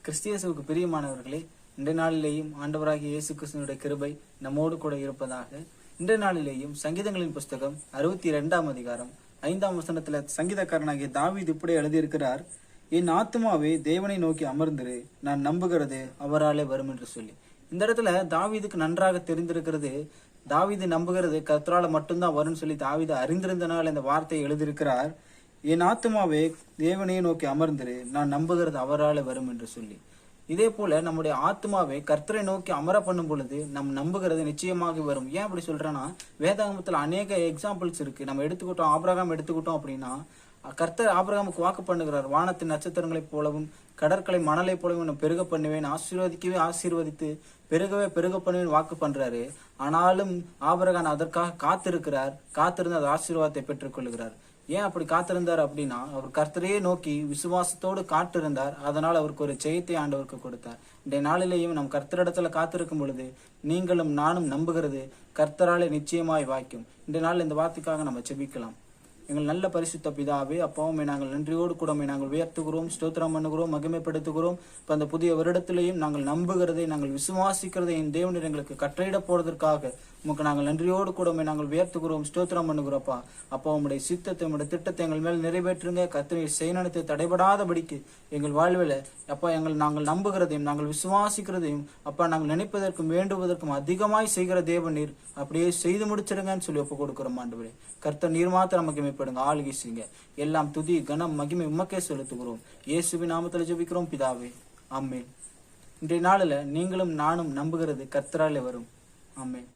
கிறிஸ்தியேசுவுக்கு பிரியமானவர்களே, இன்றைய நாளிலேயும் ஆண்டவராகிய இயேசு கிறிஸ்துவினுடைய கிருபை நம்மோடு கூட இருப்பதாக. இன்றைய நாளிலேயும் சங்கீதங்களின் புஸ்தகம் 62 அதிகாரம் 5 வசனத்துல சங்கீதக்காரனாகிய தாவீது இப்படி எழுதியிருக்கிறார்: என் ஆத்துமாவே தேவனை நோக்கி அமர்ந்திரு, நான் நம்புகிறது அவராலே வரும் என்று சொல்லி. இந்த இடத்துல தாவீதுக்கு நன்றாக தெரிந்திருக்கிறது, தாவீது நம்புகிறது கர்த்தரால மட்டும்தான் வரும்னு சொல்லி தாவீது அறிந்திருந்தனால் இந்த வார்த்தையை எழுதியிருக்கிறார். என் ஆத்துமாவே தேவனையை நோக்கி அமர்ந்திரு, நான் நம்புகிறது அவரால் வரும் என்று சொல்லி. இதே போல நம்முடைய ஆத்மாவை கர்த்தரை நோக்கி அமர பண்ணும் பொழுது நம் நம்புகிறது நிச்சயமாக வரும். ஏன் அப்படி சொல்றேன்னா, வேதாகமத்துல அநேக எக்ஸாம்பிள்ஸ் இருக்கு. நம்ம எடுத்துக்கிட்டோம், ஆபிரகாம் எடுத்துக்கிட்டோம் அப்படின்னா, கர்த்தர் ஆபிரகாமுக்கு வாக்கு பண்ணுகிறார், வானத்தின் நட்சத்திரங்களைப் போலவும் கடற்கரை மணலை போலவும் நான் பெருக பண்ணுவேன், ஆசீர்வதிக்கவே ஆசீர்வதித்து பெருகவே பெருக பண்ணுவேன் வாக்கு பண்றாரு. ஆனாலும் ஆபிரகாம் அதற்காக காத்திருக்கிறார், காத்திருந்து அந்த ஆசீர்வாதத்தை பெற்றுக் கொள்கிறார். ஏன் அப்படி காத்திருந்தார் அப்படின்னா, அவர் கர்த்தரையே நோக்கி விசுவாசத்தோடு காத்திருந்தார். அதனால் அவருக்கு ஒரு ஜெயத்தை ஆண்டவருக்கு கொடுத்தார். இந்த நாளிலேயும் நம் கர்த்தரிடத்துல காத்திருக்கும் பொழுது நீங்களும் நானும் நம்புகிறது கர்த்தராலே நிச்சயமாய் வாய்க்கும். இந்த நாள் இந்த வார்த்தைக்காக நம்ம செபிக்கலாம். எங்கள் நல்ல பரிசுத்த பிதாவே, அப்பாவுமே நாங்கள் நன்றியோடு கூட நாங்கள் உயர்த்துகிறோம், ஸ்தோத்திரம் பண்ணுகிறோம், மகிமைப்படுத்துகிறோம். இப்போ அந்த புதிய வருடத்திலேயும் நாங்கள் நம்புகிறதை, நாங்கள் விசுவாசிக்கிறதை என் தேவனர் எங்களுக்கு கட்டளையிட போறதற்காக உமக்கு நாங்கள் நன்றியோடு கூட நாங்கள் உயர்த்துகிறோம், ஸ்தோத்திரம் பண்ணுகிறோப்பா. அப்பா, உங்களுடைய சித்தத்தை, உங்களுடைய திட்டத்தை எங்கள் மேல் நிறைவேற்றுங்க. கர்த்தரை செயலத்தை தடைபடாதபடிக்கு எங்கள் வாழ்வில் அப்பா நாங்கள் நம்புகிறதையும் நாங்கள் விசுவாசிக்கிறதையும் அப்பா நாங்கள் நினைப்பதற்கும் வேண்டுவதற்கும் அதிகமாய் செய்கிற தேவநீர் அப்படியே செய்து முடிச்சிடுங்கன்னு சொல்லி ஒப்பு கொடுக்கிறோம். ஆண்டவரே, கர்த்தர் நீர் மாத்திரம் மகிமைப்படுங்க, ஆளுகை செய்யுங்க. எல்லாம் துதி கனம் மகிமை உமக்கே செலுத்துகிறோம். இயேசுவின் நாமத்தில் ஜெபிக்கிறோம் பிதாவே, ஆமென். இன்றைய நாளில் நீங்களும் நானும் நம்புகிறது கர்த்தராலே வரும். ஆமென்.